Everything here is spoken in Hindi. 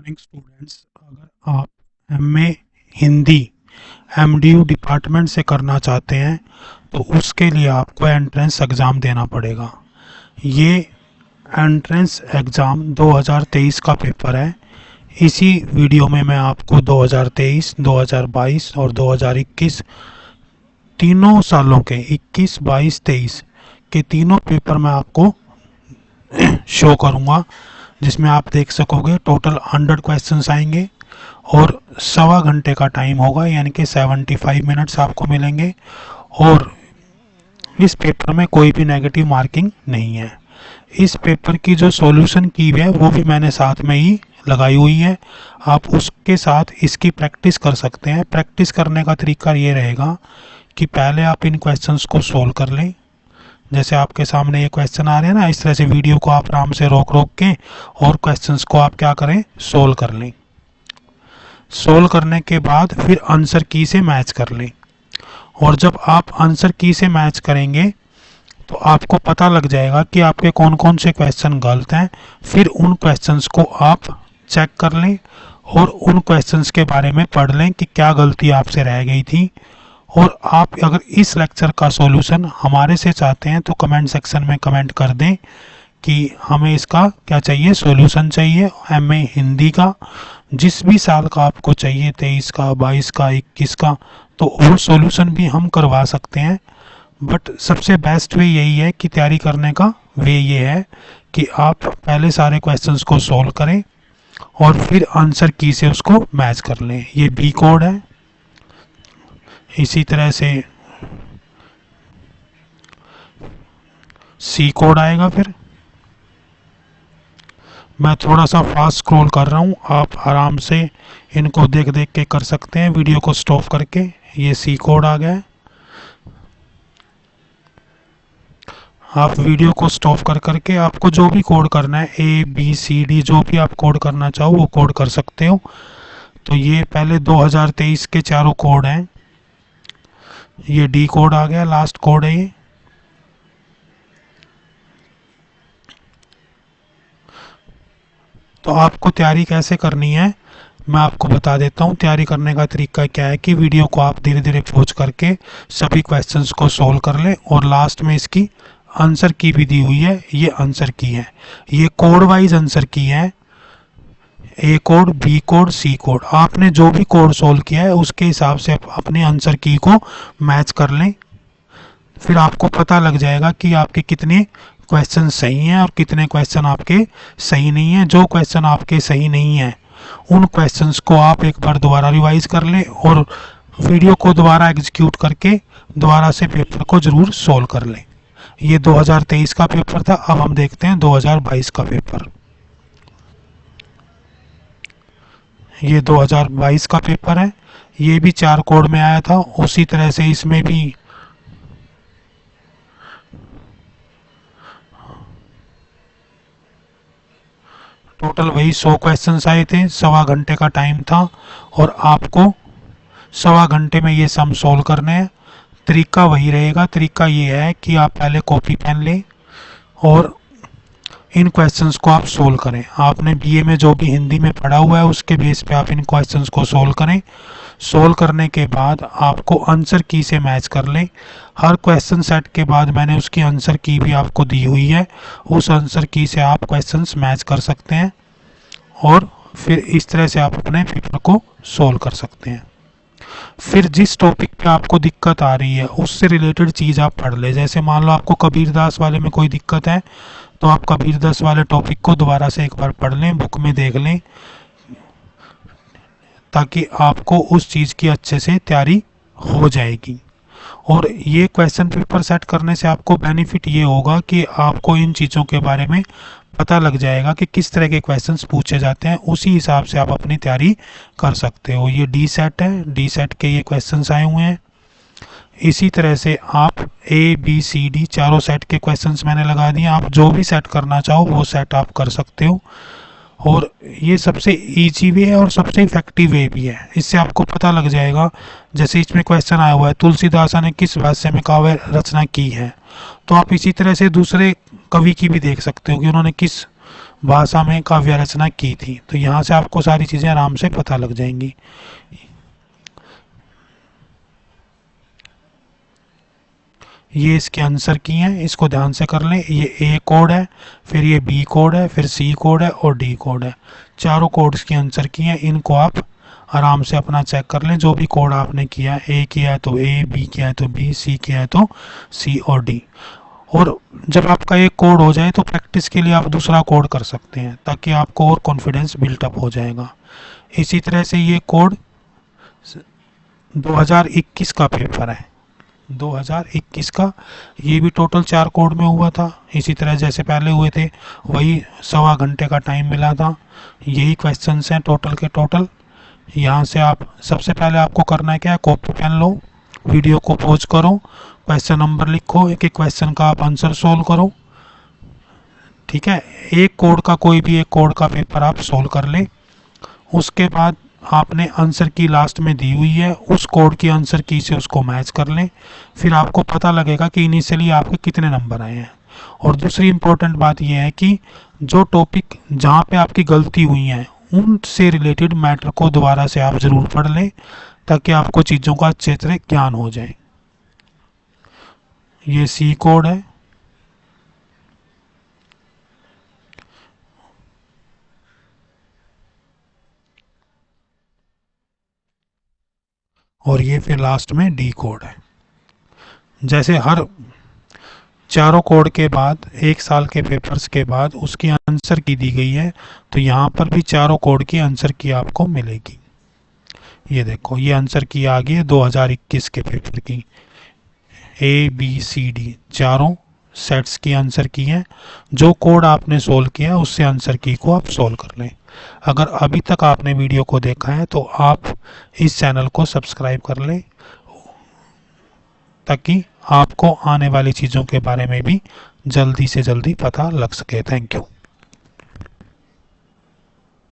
Morning students. अगर आप एमए हिंदी एमडीयू डिपार्टमेंट से करना चाहते हैं तो उसके लिए आपको एंट्रेंस एग्ज़ाम देना पड़ेगा। ये एंट्रेंस एग्ज़ाम 2023 का पेपर है। इसी वीडियो में मैं आपको 2023, 2022 और 2021 तीनों सालों के 21, 22, 23 के तीनों पेपर मैं आपको शो करूँगा, जिसमें आप देख सकोगे टोटल 100 क्वेश्चंस आएंगे और 1.25 घंटे का टाइम होगा, यानी कि 75 मिनट्स आपको मिलेंगे। और इस पेपर में कोई भी नेगेटिव मार्किंग नहीं है। इस पेपर की जो सॉल्यूशन की है वो भी मैंने साथ में ही लगाई हुई है, आप उसके साथ इसकी प्रैक्टिस कर सकते हैं। प्रैक्टिस करने का तरीका ये रहेगा कि पहले आप इन क्वेश्चंस को सोल्व कर लें। जैसे आपके सामने ये क्वेश्चन आ रहे हैं ना, इस तरह से वीडियो को आप आराम से रोक रोक के और क्वेश्चंस को आप क्या करें, सोल्व कर लें। सोल्व करने के बाद फिर आंसर की से मैच कर लें। और जब आप आंसर की से मैच करेंगे तो आपको पता लग जाएगा कि आपके कौन कौन से क्वेश्चन गलत हैं। फिर उन क्वेश्चंस को आप चेक कर लें और उन क्वेश्चंस के बारे में पढ़ लें कि क्या गलती आपसे रह गई थी। और आप अगर इस लेक्चर का सॉल्यूशन हमारे से चाहते हैं तो कमेंट सेक्शन में कमेंट कर दें कि हमें इसका क्या चाहिए, सॉल्यूशन चाहिए एमए हिंदी का। जिस भी साल का आपको चाहिए, 23 का, 22 का, 21 का, तो वो सॉल्यूशन भी हम करवा सकते हैं। बट सबसे बेस्ट वे यही है कि तैयारी करने का वे ये है कि आप पहले सारे क्वेश्चंस को सॉल्व करें और फिर आंसर की से उसको मैच कर लें। ये बी कोड है। इसी तरह से सी कोड आएगा। फिर मैं थोड़ा सा फास्ट स्क्रॉल कर रहा हूँ, आप आराम से इनको देख देख के कर सकते हैं वीडियो को स्टॉप करके। ये सी कोड आ गया है। आप वीडियो को स्टॉप कर करके आपको जो भी कोड करना है, ए बी सी डी, जो भी आप कोड करना चाहो वो कोड कर सकते हो। तो ये पहले 2023 के चारों कोड हैं। ये डी कोड आ गया, लास्ट कोड है ये। तो आपको तैयारी कैसे करनी है मैं आपको बता देता हूँ। तैयारी करने का तरीका क्या है कि वीडियो को आप धीरे धीरे पहुँच करके सभी क्वेश्चंस को सोल्व कर लें और लास्ट में इसकी आंसर की भी दी हुई है। ये आंसर की है, ये कोड वाइज आंसर की है, A code, B code, C code. आपने जो भी कोड सोल्व किया है उसके हिसाब से अपने आंसर की को मैच कर लें। फिर आपको पता लग जाएगा कि आपके कितने क्वेश्चन सही हैं और कितने क्वेश्चन आपके सही नहीं हैं। जो क्वेश्चन आपके सही नहीं हैं उन क्वेश्चंस को आप एक बार दोबारा रिवाइज कर लें और वीडियो को दोबारा एग्जीक्यूट करके दोबारा से पेपर को ज़रूर सोल्व कर लें। ये 2023 का पेपर था। अब हम देखते हैं 2022 का पेपर। ये 2022 का पेपर है। ये भी 4 कोड में आया था। उसी तरह से इसमें भी टोटल वही 100 क्वेश्चंस आए थे। 1.25 घंटे का टाइम था और आपको 1.25 घंटे में ये सम सोल्व करने हैं। तरीका वही रहेगा। तरीका ये है कि आप पहले कॉपी पेन लें और इन क्वेश्चंस को आप सोल्व करें। आपने बीए में जो भी हिंदी में पढ़ा हुआ है उसके बेस पे आप इन क्वेश्चंस को सोल्व करें। सोल्व करने के बाद आपको आंसर की से मैच कर लें। हर क्वेश्चन सेट के बाद मैंने उसकी आंसर की भी आपको दी हुई है। उस आंसर की से आप क्वेश्चंस मैच कर सकते हैं और फिर इस तरह से आप अपने पेपर को सोल्व कर सकते हैं। फिर जिस टॉपिक पे आपको दिक्कत आ रही है उससे रिलेटेड चीज़ आप पढ़ लें। जैसे मान लो आपको कबीरदास वाले में कोई दिक्कत है तो आप कबीरदास वाले टॉपिक को दोबारा से एक बार पढ़ लें, बुक में देख लें, ताकि आपको उस चीज़ की अच्छे से तैयारी हो जाएगी। और ये क्वेश्चन पेपर सेट करने से आपको बेनिफिट ये होगा कि आपको इन चीज़ों के बारे में पता लग जाएगा कि किस तरह के क्वेश्चंस पूछे जाते हैं। उसी हिसाब से आप अपनी तैयारी कर सकते हो। ये डी सेट है, डी सेट के ये क्वेश्चंस आए हुए हैं। इसी तरह से आप ए बी सी डी चारों सेट के क्वेश्चंस मैंने लगा दिए। आप जो भी सेट करना चाहो वो सेट आप कर सकते हो। और ये सबसे ईजी वे है और सबसे इफेक्टिव वे भी है। इससे आपको पता लग जाएगा। जैसे इसमें क्वेश्चन आया हुआ है, तुलसीदास ने किस भाष्य में काव्य रचना की है, तो आप इसी तरह से दूसरे कवि की भी देख सकते हो कि उन्होंने किस भाषा में काव्य रचना की थी। तो यहाँ से आपको सारी चीज़ें आराम से पता लग जाएंगी। ये इसके आंसर की हैं, इसको ध्यान से कर लें। ये ए कोड है, फिर ये बी कोड है, फिर सी कोड है और डी कोड है। चारों कोड्स की आंसर की हैं, इनको आप आराम से अपना चेक कर लें। जो भी कोड आपने किया, ए किया है तो ए, बी किया है तो बी, सी किया है तो सी और डी। और जब आपका एक कोड हो जाए तो प्रैक्टिस के लिए आप दूसरा कोड कर सकते हैं, ताकि आपको और कॉन्फिडेंस बिल्टअप हो जाएगा। इसी तरह से ये कोड 2021 का पेपर है, 2021 का। ये भी टोटल 4 कोड में हुआ था, इसी तरह जैसे पहले हुए थे, वही 1.25 घंटे का टाइम मिला था। यही क्वेश्चंस हैं टोटल के टोटल। यहाँ से आप सबसे पहले आपको करना है क्या है, कॉपी पेन लो, वीडियो को पॉज करो, क्वेश्चन नंबर लिखो, एक एक क्वेश्चन का आप आंसर सोल्व करो। ठीक है, एक कोड का, कोई भी एक कोड का पेपर आप सोल्व कर ले। उसके बाद आपने आंसर की लास्ट में दी हुई है, उस कोड की आंसर की से उसको मैच कर लें। फिर आपको पता लगेगा कि इनिशियली आपके कितने नंबर आए हैं। और दूसरी इंपॉर्टेंट बात यह है कि जो टॉपिक जहाँ पे आपकी गलती हुई है, उनसे रिलेटेड मैटर को दोबारा से आप ज़रूर पढ़ लें, ताकि आपको चीज़ों का अच्छे तरह ज्ञान हो जाए। ये सी कोड है, और ये फिर लास्ट में डी कोड है। जैसे हर चारों कोड के बाद 1 साल के पेपर्स के बाद उसकी आंसर की दी गई है, तो यहाँ पर भी चारों कोड की आंसर की आपको मिलेगी। ये देखो, ये आंसर की आ गई है 2021 के पेपर की, ए बी सी डी चारों सेट्स की आंसर की हैं। जो कोड आपने सोल्व किया उससे आंसर की को आप सोल्व कर लें। अगर अभी तक आपने वीडियो को देखा है तो आप इस चैनल को सब्सक्राइब कर लें, ताकि आपको आने वाली चीज़ों के बारे में भी जल्दी से जल्दी पता लग सके। Thank you.